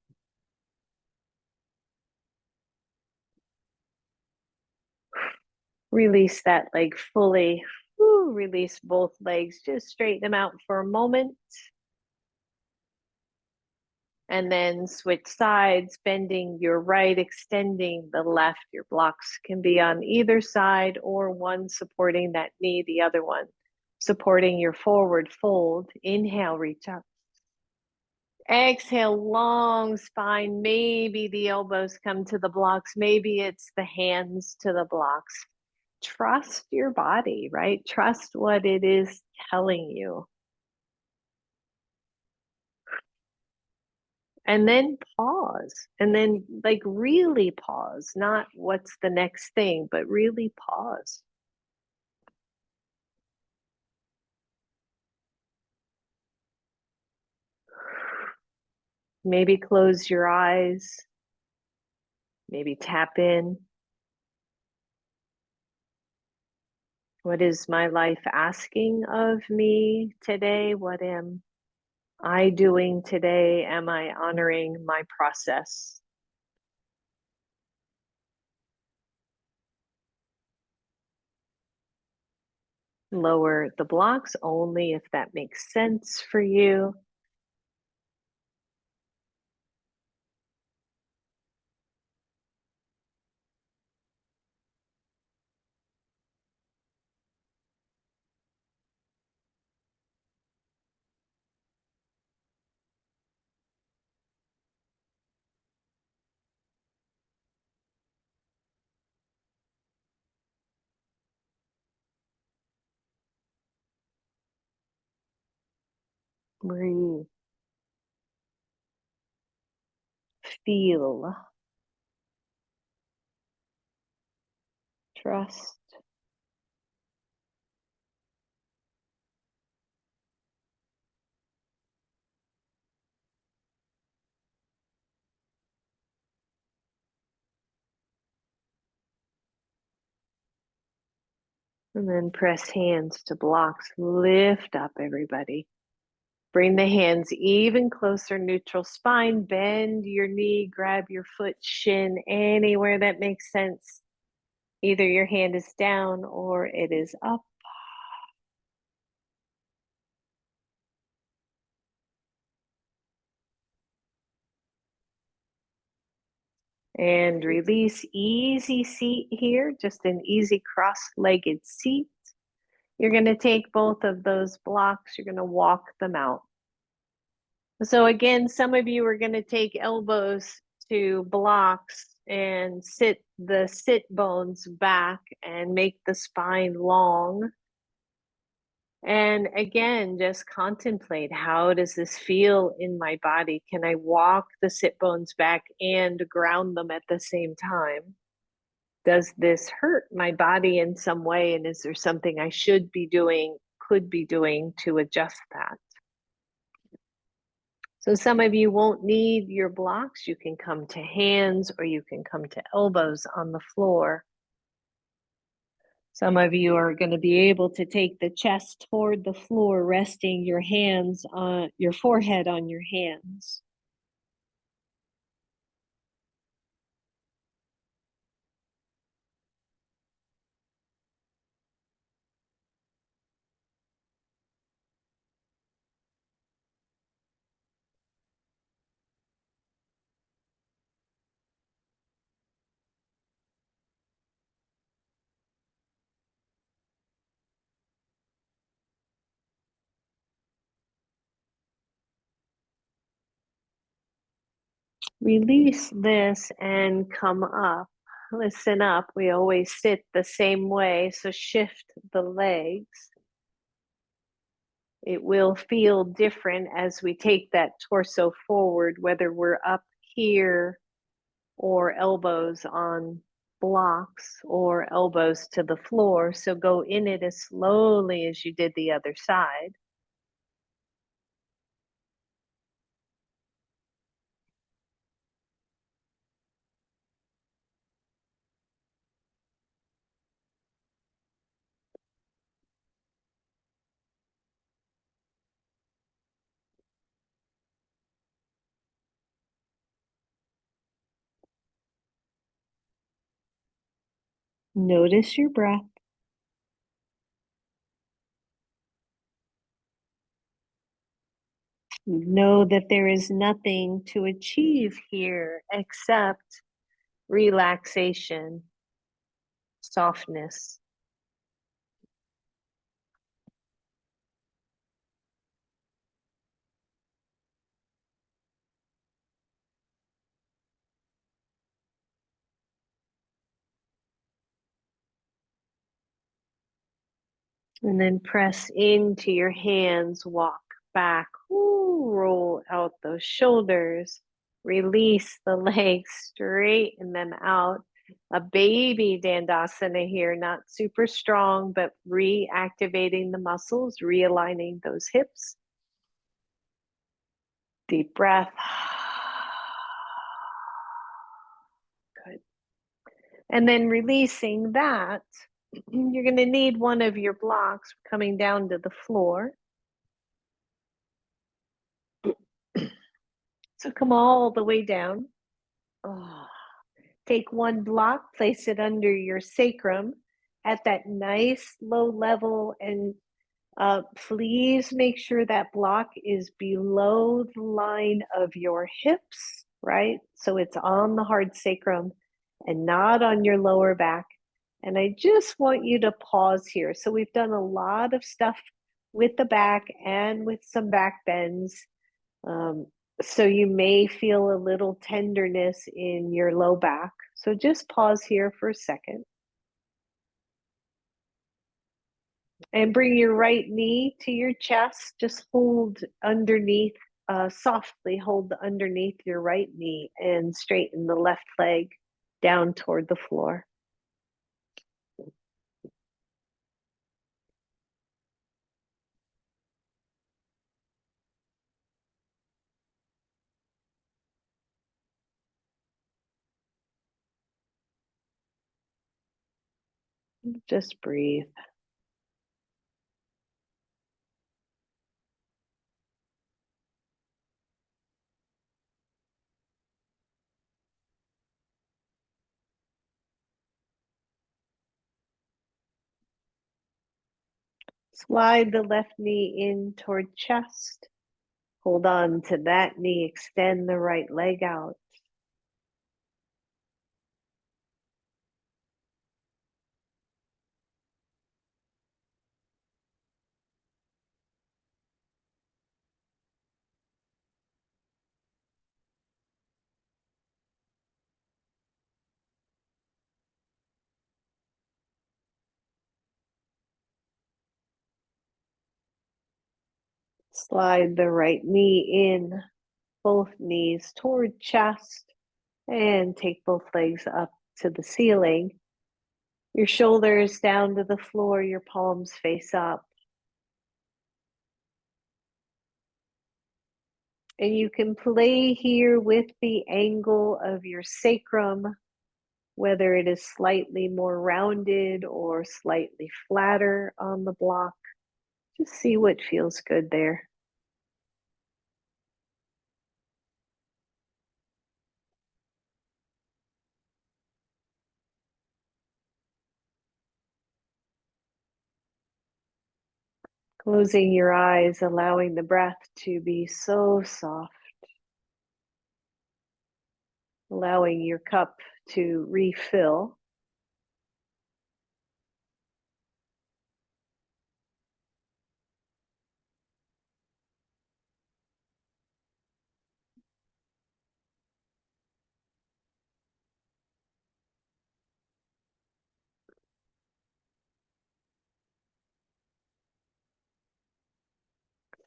Release that leg fully. Woo, release both legs. Just straighten them out for a moment. And then switch sides, bending your right, extending the left. Your blocks can be on either side or one supporting that knee, the other one supporting your forward fold. Inhale, reach up. Exhale, long spine. Maybe the elbows come to the blocks. Maybe it's the hands to the blocks. Trust your body, right? Trust what it is telling you. And then pause. And then, like, really pause. Not what's the next thing, but really pause. Maybe close your eyes. Maybe tap in. What is my life asking of me today? What am I doing today? Am I honoring my process? Lower the blocks only if that makes sense for you. Breathe, feel, trust. And then press hands to blocks. Lift up, everybody. Bring the hands even closer, neutral spine. Bend your knee, grab your foot, shin, anywhere that makes sense. Either your hand is down or it is up. And release. Easy seat here, just an easy cross-legged seat. You're going to take both of those blocks, you're going to walk them out. So again, some of you are going to take elbows to blocks and sit the sit bones back and make the spine long. And again, just contemplate, how does this feel in my body? Can I walk the sit bones back and ground them at the same time? Does this hurt my body in some way? And is there something I should be doing, could be doing to adjust that? So some of you won't need your blocks. You can come to hands or you can come to elbows on the floor. Some of you are going to be able to take the chest toward the floor, resting your hands on your forehead on your hands. Release this and come up. Listen up. We always sit the same way, so shift the legs. It will feel different as we take that torso forward, whether we're up here or elbows on blocks or elbows to the floor. So go in it as slowly as you did the other side. Notice your breath. Know that there is nothing to achieve here except relaxation, softness. And then press into your hands, walk back, ooh, roll out those shoulders, release the legs, straighten them out. A baby Dandasana here, not super strong, but reactivating the muscles, realigning those hips. Deep breath. Good. And then releasing that, you're going to need one of your blocks coming down to the floor. So come all the way down. Oh. Take one block, place it under your sacrum at that nice low level, and please make sure that block is below the line of your hips, right? So it's on the hard sacrum and not on your lower back. And I just want you to pause here. So we've done a lot of stuff with the back and with some back bends. So you may feel a little tenderness in your low back. So just pause here for a second. And bring your right knee to your chest. Just hold underneath, softly hold underneath your right knee and straighten the left leg down toward the floor. Just breathe. Slide the left knee in toward chest. Hold on to that knee. Extend the right leg out. Slide the right knee in, both knees toward chest, and take both legs up to the ceiling. Your shoulders down to the floor, your palms face up. And you can play here with the angle of your sacrum, whether it is slightly more rounded or slightly flatter on the block. Just see what feels good there. Closing your eyes, allowing the breath to be so soft. Allowing your cup to refill.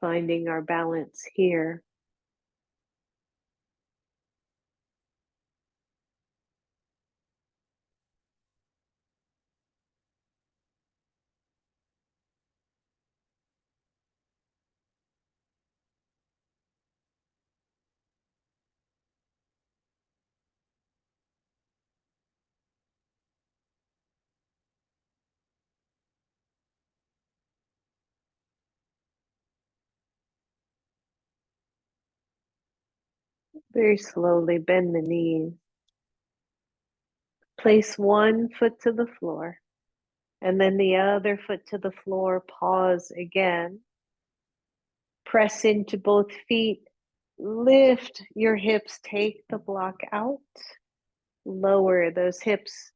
Finding our balance here. Very slowly bend the knees. Place one foot to the floor and then the other foot to the floor. Pause again. Press into both feet. Lift your hips. Take the block out. Lower those hips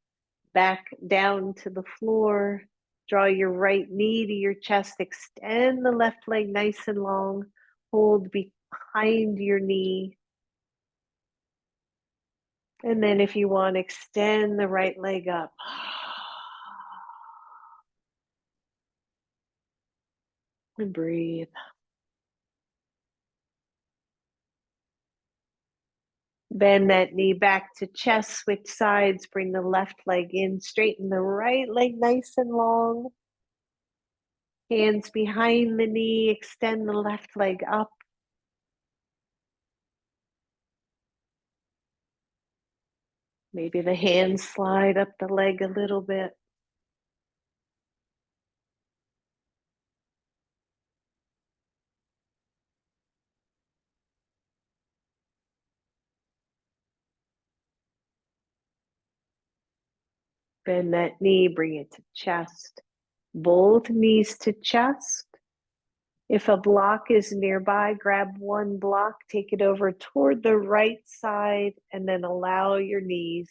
back down to the floor. Draw your right knee to your chest. Extend the left leg nice and long. Hold behind your knee. And then if you want, extend the right leg up. And breathe. Bend that knee back to chest, switch sides, bring the left leg in, straighten the right leg nice and long. Hands behind the knee, extend the left leg up. Maybe the hands slide up the leg a little bit. Bend that knee, bring it to chest. Both knees to chest. If a block is nearby, grab one block, take it over toward the right side, and then allow your knees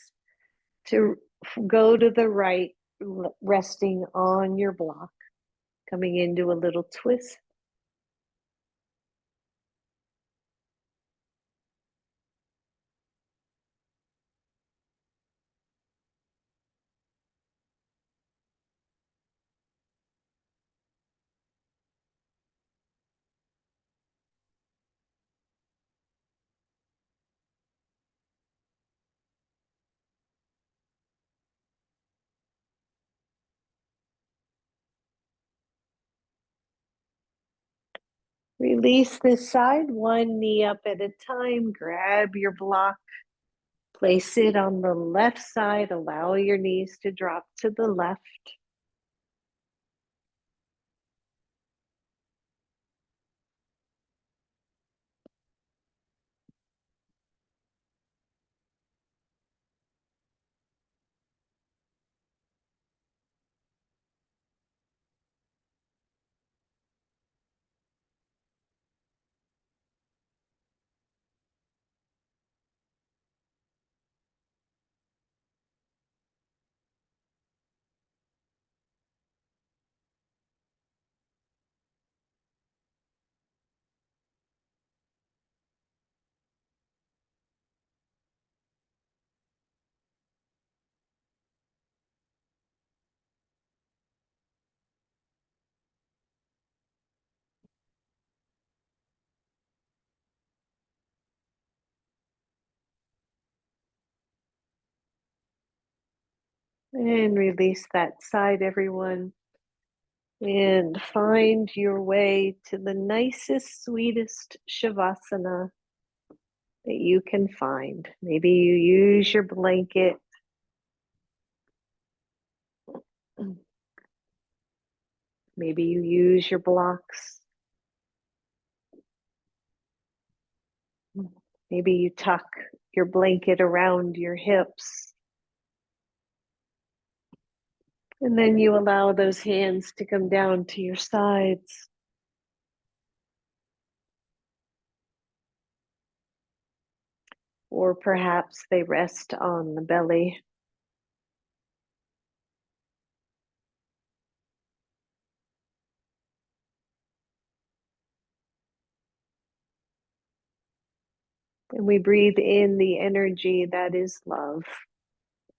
to go to the right, resting on your block, coming into a little twist. Release this side, one knee up at a time. Grab your block, place it on the left side. Allow your knees to drop to the left. And release that side, everyone. And find your way to the nicest, sweetest Shavasana that you can find. Maybe you use your blanket. Maybe you use your blocks. Maybe you tuck your blanket around your hips. And then you allow those hands to come down to your sides. Or perhaps they rest on the belly. And we breathe in the energy that is love.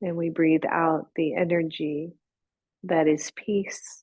And we breathe out the energy that is peace.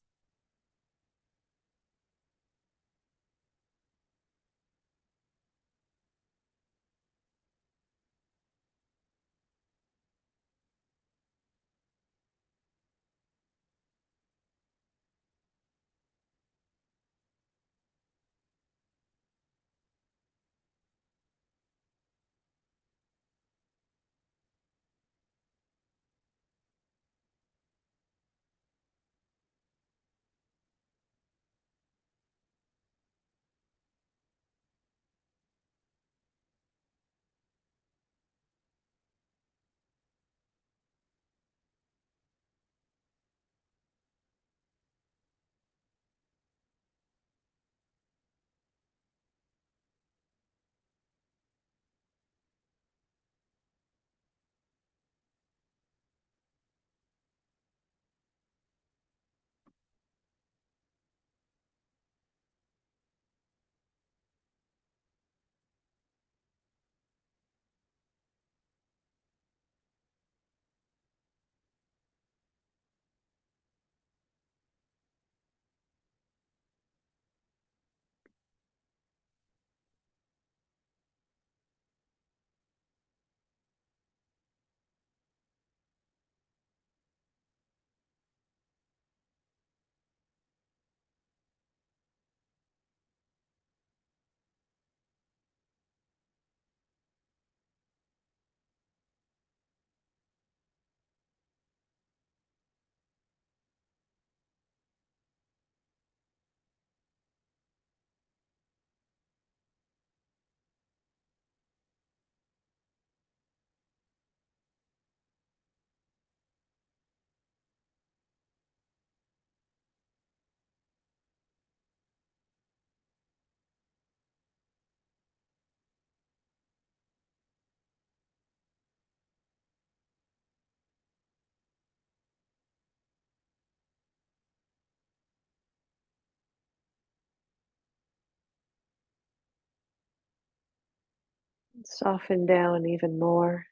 Soften down even more.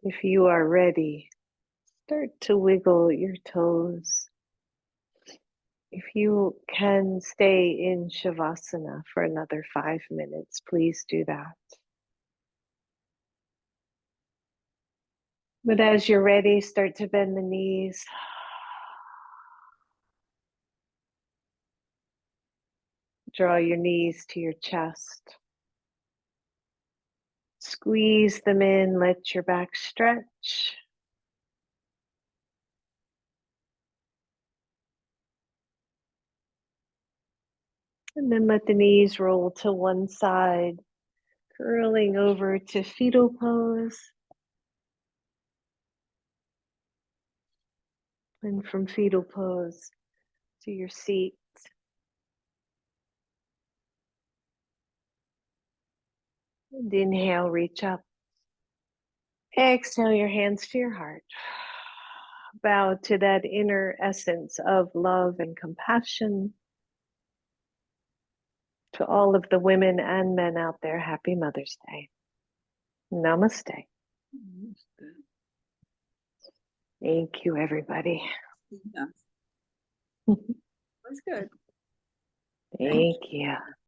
If you are ready, start to wiggle your toes. If you can stay in Shavasana for another 5 minutes, please do that. But as you're ready, start to bend the knees. Draw your knees to your chest. Squeeze them in, let your back stretch. And then let the knees roll to one side, curling over to fetal pose. And from fetal pose to your seat. And inhale, reach up. Exhale your hands to your heart. Bow to that inner essence of love and compassion. To all of the women and men out there, happy Mother's Day. Namaste. Thank you, everybody. Yeah. That's good. Thank you.